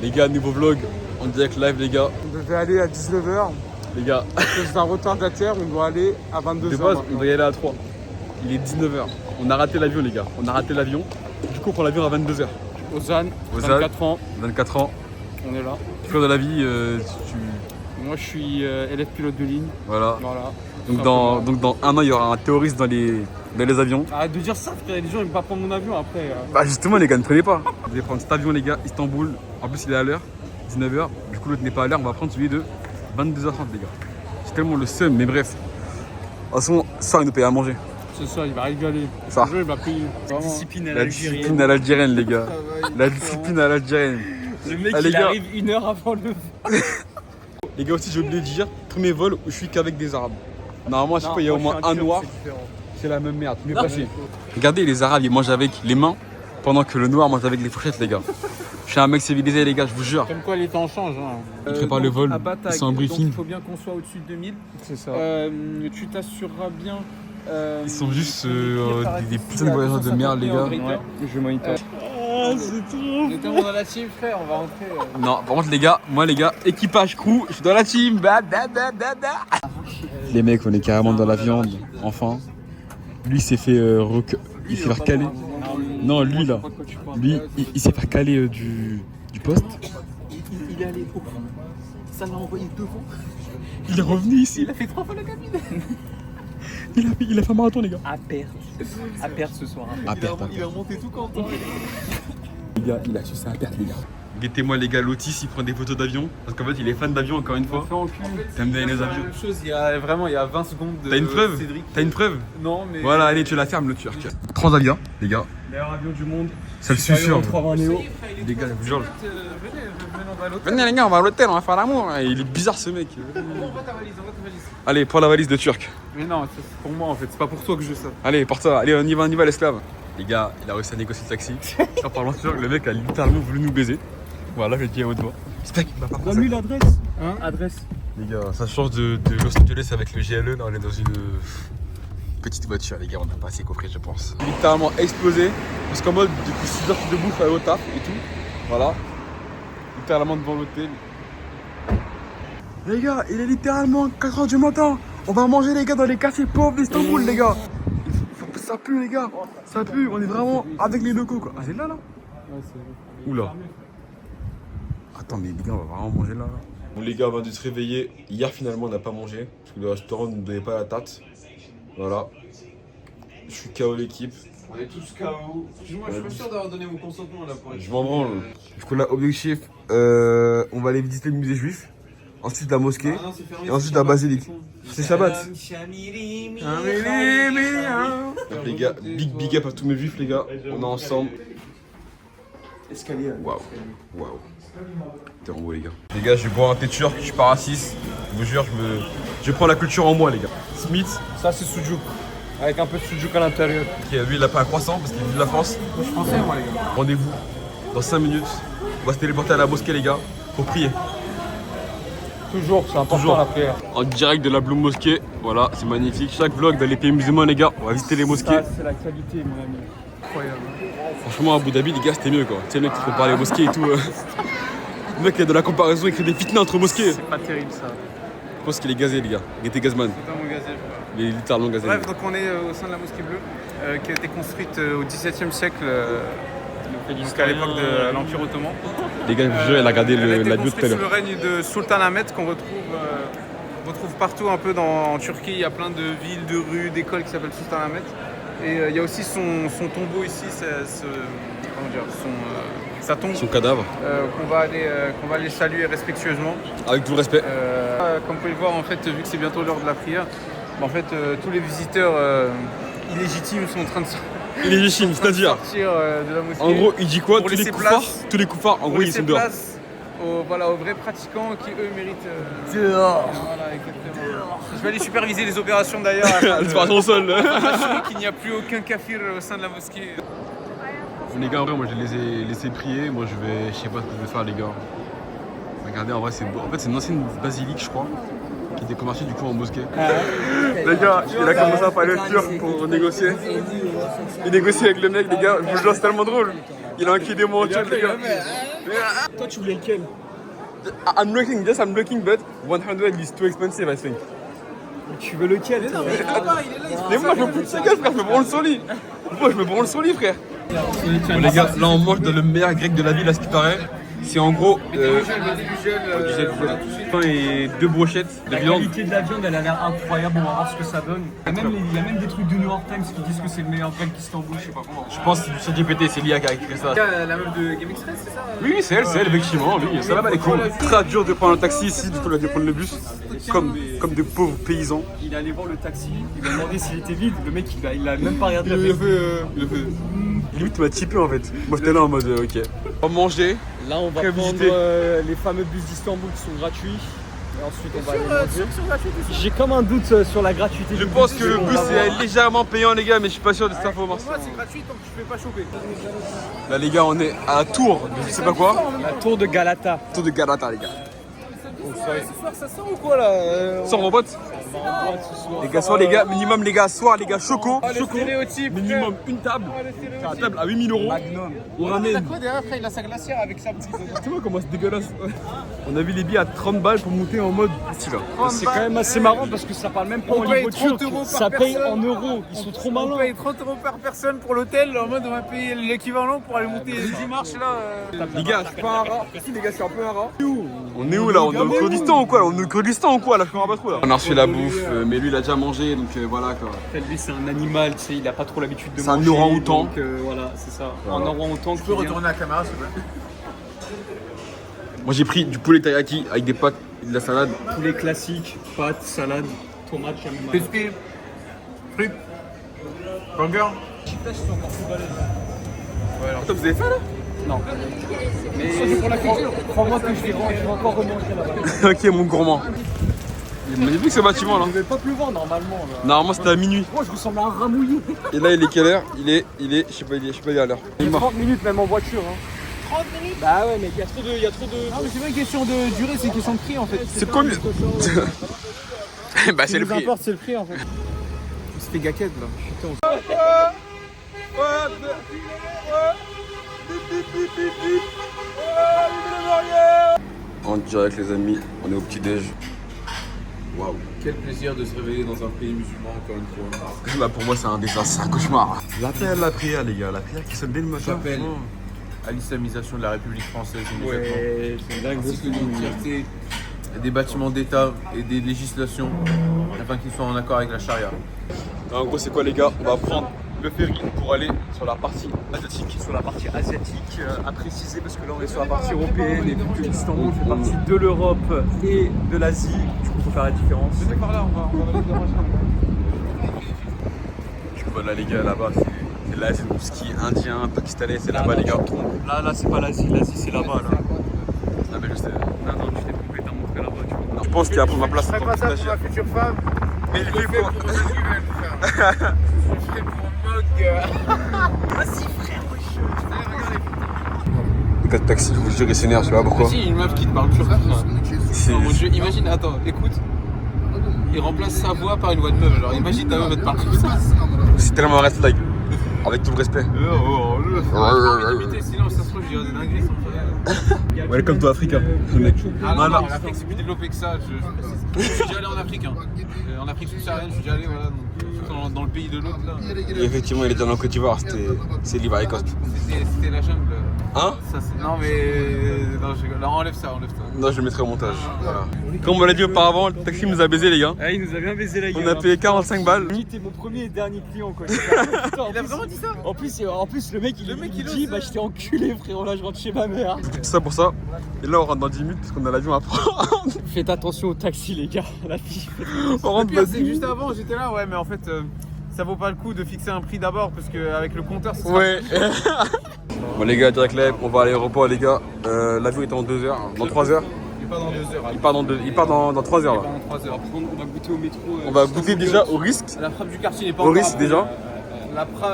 Les gars, nouveau vlog en direct live, les gars. On devait aller à 19h. Les gars, À cause d'un retardataire, on doit aller à 22h. de base, on doit y aller à 3. Il est 19h. On a raté l'avion, les gars. On a raté l'avion. Du coup, on prend l'avion à 22h. Ozan, Ozan. 24 ans, 24 ans. on est là. Fleur de la vie, Moi, je suis élève pilote de ligne. Voilà. Voilà. Donc dans un an, il y aura un terroriste dans les avions. Arrête de dire ça, frère. Les gens, ils vont pas prendre mon avion après. Bah justement, les gars, ne prenez pas. Vous allez prendre cet avion, les gars, Istanbul. En plus, il est à l'heure, 19h. Du coup, l'autre n'est pas à l'heure. On va prendre celui de 22h30, les gars. J'ai tellement le seum, mais bref. De toute façon, ça, il nous paye à manger. C'est ça, il va régaler. Ça. Le jeu, il va payer. Vraiment. Discipline à La discipline à l'algérienne, les gars. La discipline à l'algérienne. Le mec, Ah, les il gars. arrive 1 heure avant le... Les gars, aussi, j'ai oublié de dire, premier vol où je suis qu'avec des Arabes. Normalement, à chaque fois, il y a au moins un noir. C'est la même merde, mieux passé. Regardez, les Arabes, ils mangent avec les mains, pendant que le noir mange avec les fourchettes, les gars. Je suis un mec civilisé, les gars, je vous jure. Comme quoi, les temps changent. Hein. Ils préparent le vol, ils sont en Donc, briefing. il faut bien qu'on soit au-dessus de 2000. C'est ça. Tu t'assureras bien... Ils sont juste des putains de voyageurs de merde, les gars. Ouais, je monitor. Ah, c'est trop. On est tellement dans la team, frère, on va rentrer. Non, par contre, les gars, moi, les gars, équipage crew, je suis dans la team. Les mecs, on est carrément dans la viande, enfin. Lui, il s'est fait il s'est fait caler. Non, lui, là. Lui, il s'est fait caler du poste. Il est allé au fond. Ça l'a envoyé devant. Il est revenu ici. Il a fait 3 fois la cabine. Il a fait un marathon, les gars. À perte. À perte ce soir. À perte, à Il a remonté tout content. Les gars, il a su ça à perte, les gars. Guettez-moi, les gars, Lotis, il prend des photos d'avion. Parce qu'en fait, il est fan d'avion, encore une fois. T'aimes bien les avions. Même chose, il y a 20 secondes. T'as une preuve Cédric. T'as une preuve Non, mais. Voilà, allez, tu la fermes, le turc. Transavia, les gars. Meilleur avion du monde. Ça le susurre. 320 Néo. Les gars, je vous jure. Venez, on va à l'hôtel. Venez, les gars, on va à l'hôtel, on va faire l'amour. Il est bizarre, ce mec. Envoie ta valise. Allez, prends la valise de turc. Mais non, c'est pour moi en fait, c'est pas pour toi que je veux ça. Allez, porte-toi. Allez, on y va, l'esclave. Les gars, il a réussi à négocier le taxi. En parlant turc, le mec a littéralement voulu nous baiser. Voilà, je le dis à haute voix. J'espère qu'il va pas Donne-lui l'adresse. Hein, adresse. Les gars, ça change de Los Angeles avec le GLE. Là, on est dans une petite voiture, les gars. On n'a pas assez compris, je pense. Littéralement explosé. Parce qu'en mode, depuis 6 heures de bouffe au taf et tout. Voilà. Littéralement devant l'hôtel. Les gars, il est littéralement 4h du matin. On va manger, les gars, dans les quartiers pauvres d'Istanbul, les gars. Ça pue, les gars. Ça pue. On est vraiment avec les locaux, quoi. Ah, c'est là, là. Ouais, c'est. Oula. Attends, mais les gars, on va vraiment manger là. Bon, les gars, on va dû se réveiller. Hier, finalement, on n'a pas mangé. Parce que le restaurant ne nous donnait pas la tarte. Voilà. Je suis KO l'équipe. On est tous KO. Moi, je suis pas sûr d'avoir donné mon consentement là pour être. Je m'en branle. Du coup, là, objectif, on va aller visiter le musée juif. Ensuite, la mosquée. Ah non, c'est fermé, Et ensuite, c'est la Shabbat. basilique. C'est Shabbat. Les gars, big up à tous mes juifs, les gars. On est ensemble. Escalier. Waouh. Waouh. T'es en haut, les gars. Les gars, je vais boire un thé turc, je suis pas raciste. Je vous jure, je prends la culture en moi, les gars. Smith, Ça, c'est sujuk. Avec un peu de sujuk à l'intérieur. qui lui, il a pas un croissant parce qu'il est de la France. Moi, je suis français, moi, les gars. Rendez-vous dans 5 minutes. On va se téléporter à la mosquée, les gars, pour prier. Toujours, c'est important Toujours. la prière. En direct de la Blue Mosquée. Voilà, c'est magnifique. Chaque vlog dans les pays musulmans, les gars, on va visiter les mosquées. Ça, c'est la qualité, mon ami. Incroyable. Franchement, à Abu Dhabi, les gars, c'était mieux, quoi. Tu sais, le mec qui prépare les mosquées et tout. Le mec, il y a de la comparaison, il crée des fitnas entre mosquées. C'est pas terrible, ça. Je pense qu'il est gazé, les gars. Il était gazman. Totalement gazé, frère. Il est littéralement gazé. Bref, donc on est au sein de la mosquée bleue, qui a été construite au XVIIe siècle, donc à l'époque de l'Empire ottoman. Les gars, je vous jure, il a regardé Elle a été la bio tout à construite sous l'heure. le règne de Sultan Ahmed qu'on retrouve partout un peu en Turquie. Il y a plein de villes, de rues, d'écoles qui s'appellent Sultan Ahmed. Et il y a aussi son tombeau ici, sa tombe Son cadavre. qu'on va aller saluer respectueusement. Avec tout le respect. Comme vous pouvez le voir, en fait, vu que c'est bientôt l'heure de la prière, en fait, tous les visiteurs illégitimes sont en train de Il est légitime, c'est-à-dire. sortir de la mosquée. En gros, il dit quoi? Pour Tous les laisser koufars, place. en gros, ils sont dehors. place aux vrais pratiquants qui, eux, méritent... Dehors. Voilà, exactement. Je vais aller superviser les opérations d'ailleurs. Elle se passe au sol. M'assurer qu'il n'y a plus aucun kafir au sein de la mosquée. Les gars, en vrai, moi, je les ai laissés prier. Moi, je sais pas ce que je vais faire, les gars. Regardez, en vrai, c'est beau. En fait, c'est une ancienne basilique, je crois, qui était convertie du coup en mosquée. Les gars, il a commencé à parler turc pour négocier. Il négocie avec le mec, les gars. Je vous jure, c'est tellement drôle. Il a un cri des mots en turc, les gars. Toi, tu voulais lequel? I'm looking, but 100 is too expensive, I think. Tu veux lequel? Non, mais il est là-bas, il est là. Mais moi, je me fous de ces gars, frère, je me branle sur lit. Moi, je me branle sur lit, frère. Bon, les gars, là, on mange dans le meilleur grec de la ville, à ce qui paraît. C'est en gros du gel, pain et 2 brochettes de La viande. qualité de la viande, elle a l'air incroyable. On va voir ce que ça donne. Il y a même des trucs du New York Times qui disent que c'est le meilleur grec d'Istanbul. Je sais pas comment. Je pense que c'est du ChatGPT, c'est l'IA qui a écrit ça. La meuf de Game Express, c'est ça? Oui, c'est elle, effectivement. Oui, ça va, elle est cool. Très dur de prendre un taxi ici, du coup, on a dû prendre le bus. Comme des pauvres paysans. Il est allé voir le taxi, il lui a demandé s'il était vide. Le mec, il a même pas regardé la Il a fait. Limite, il m'a typé en fait. Moi, j'étais là en mode, ok. On va manger. Là, on va Très prendre visité. les fameux bus d'Istanbul qui sont gratuits. Et ensuite, on va aller manger. J'ai comme un doute sur la gratuité. Je du pense bus, que le on bus va voir. est légèrement payant, les gars, mais je suis pas sûr de cette information. Moi, c'est gratuit tant que je fais pas choper. Là, les gars, on est à la tour de je sais pas quoi. La tour de Galata. Tour de Galata, les gars. Ce soir, ça sort ou quoi là? Sors mon pote. Les gars, soir, les gars, minimum, les gars, soir, les gars, choco. Choco. Stéréotype. Minimum une table. C'est la table à 8 000 €. Magnum. On ramène. Quoi derrière, frère, il a sa glacière avec sa petite. Tu vois comment c'est dégueulasse. On a vu les billets à 30 balles pour monter en mode style. C'est quand même assez marrant parce que ça parle même pas On en paye niveau 30 turc. € par Ça paye personne. en euros. Ils sont trop On malins. paye 30 € par personne pour l'hôtel, en mode on va payer l'équivalent pour aller monter les 10 marches là. Les gars, je suis pas un rat. Si, les gars, je suis un peu un rat. On est où là? On est au Kurdistan ou quoi? On est au Kurdistan ou quoi? Là, je comprends pas trop là. On a reçu la bouffe, mais lui, il a déjà mangé, donc voilà quoi. En fait, lui, c'est un animal, tu sais, il a pas trop l'habitude de C'est un manger. orang-outan. Donc voilà, c'est ça. Voilà. Un orang-outan. Tu peux retourner à la caméra s'il te plaît? Moi, j'ai pris du poulet teriyaki avec des pâtes et de la salade. Poulet classique, pâtes, salade, tomates, champignons. Crispy, frites, burger. Attends, vous avez faim là? Non. Mais crois-moi que je vais encore remanger là-bas. Ok, mon gourmand. Il est magnifique ce bâtiment là. Il devait pas pleuvoir normalement. Là. Normalement, c'était à minuit. Moi, je ressemble à un rat mouillé. Et là, il est quelle heure? Il est, je sais pas, il est à l'heure. Il y a 30 minutes même en voiture. Hein. 30 minutes? Bah ouais, mais il y a trop de. Non, mais c'est pas une question de durée, c'est une question de prix en fait. C'est combien? Bah, c'est le Ce qui nous prix. importe, c'est le prix en fait. C'était gaquette là. En direct, les amis, on est au petit-déj. Waouh. Quel plaisir de se réveiller dans un pays musulman encore une fois. Là, pour moi, c'est un désastre, c'est un cauchemar. L'appel, la prière, les gars, la prière qui sonne dès le matin. J'appelle à l'islamisation de la République française immédiatement. Ouais, c'est dingue. Ainsi que d'une fierté des bâtiments d'État et des législations afin qu'ils soient en accord avec la charia. En gros, c'est quoi, les gars? On va prendre le ferry pour aller sur la partie asiatique. Sur la partie asiatique, à préciser, parce que là on est sur la partie européenne et vu que l'Istanbul fait partie de l'Europe et de l'Asie, du coup il faut faire la différence. Par là, on va aller déranger. Du coup, là, les gars, là-bas, c'est l'Asie, tout ce qui est indien, pakistanais, c'est là-bas, les gars. Là c'est pas l'Asie, l'Asie c'est là-bas là. Ah, mais je sais. Non, tu t'es trompé, t'as montré là-bas, tu vois. Je pense qu'il y a pour ma place Je ferai en pas tant que ça pour ma stagiaire. future femme. Mais il Je fait le fais quoi? pour Manuel, frère. Je le ferai pour Mog. Le taxi, je vous jure, il s'énerve, je sais pas pourquoi. Si, une meuf qui te parle turc. C'est- Oh mon dieu, imagine, attends, écoute. Il remplace sa voix par une voix de meuf. Alors imagine ta meuf va te parler comme ça. C'est tellement un red flag. Avec tout le respect. Limiter, sinon ça se trouve, je dirais des dingueries sans faire. Welcome to Africa. Ah non, Voilà. non, l'Afrique c'est plus développé que ça, je suis déjà allé en Afrique. Hein. En Afrique subsaharienne, je suis déjà allé voilà, dans le pays de l'autre là. Et effectivement, il était dans Côte d'Ivoire, c'est l'Ivoire Coast. C'était la jungle. Hein? Ça, non mais. Non, je rigole. Non, enlève ça. Non, je le mettrai au montage. Voilà. Comme on l'a dit auparavant, le taxi nous a baisé, les gars. Ah, il nous a bien baisé la gueule. On a payé 45 balles. C'était mon premier et dernier client quoi. Il a vraiment dit ça? En plus le mec il dit bah je t'ai enculé frérot, là je rentre chez ma mère. Tout ça pour ça. Et là, on rentre dans 10 minutes parce qu'on a l'avion à prendre. Faites attention au taxi les gars, la fille. On Le rentre pire, dans c'est 10 que minutes. juste avant, j'étais là, ouais, mais en fait, ça vaut pas le coup de fixer un prix d'abord parce qu'avec le compteur, ça sera. Ouais. Bon, les gars, direct live, on va à l'aéroport, les gars. L'avion est en 2 heures, dans 3 heures. Il est pas dans 2 heures. Il part dans 3 heures là. Dans 3 heures. Par contre on va goûter au métro. On va goûter déjà au risque. La frappe du quartier n'est pas Au encore risque approuvée. déjà.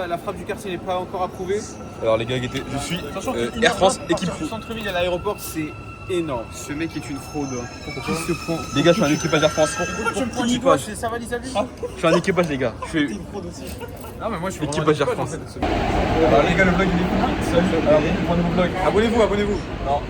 La frappe du quartier n'est pas encore approuvée. Alors les gars, je suis Sachant que Air France équipe. Du centre-ville à l'aéroport, c'est énorme. Ce mec est une fraude. Qui se prend. Les gars, je suis un équipage Air France. Pourquoi tu me prends Nico? Ça va vis-à-vis. Je suis un équipage, les gars. Je suis Non, mais moi je suis équipage Air France. Alors les gars, le vlog il est fini. Alors, prenez vos vlogs. Abonnez-vous. Non.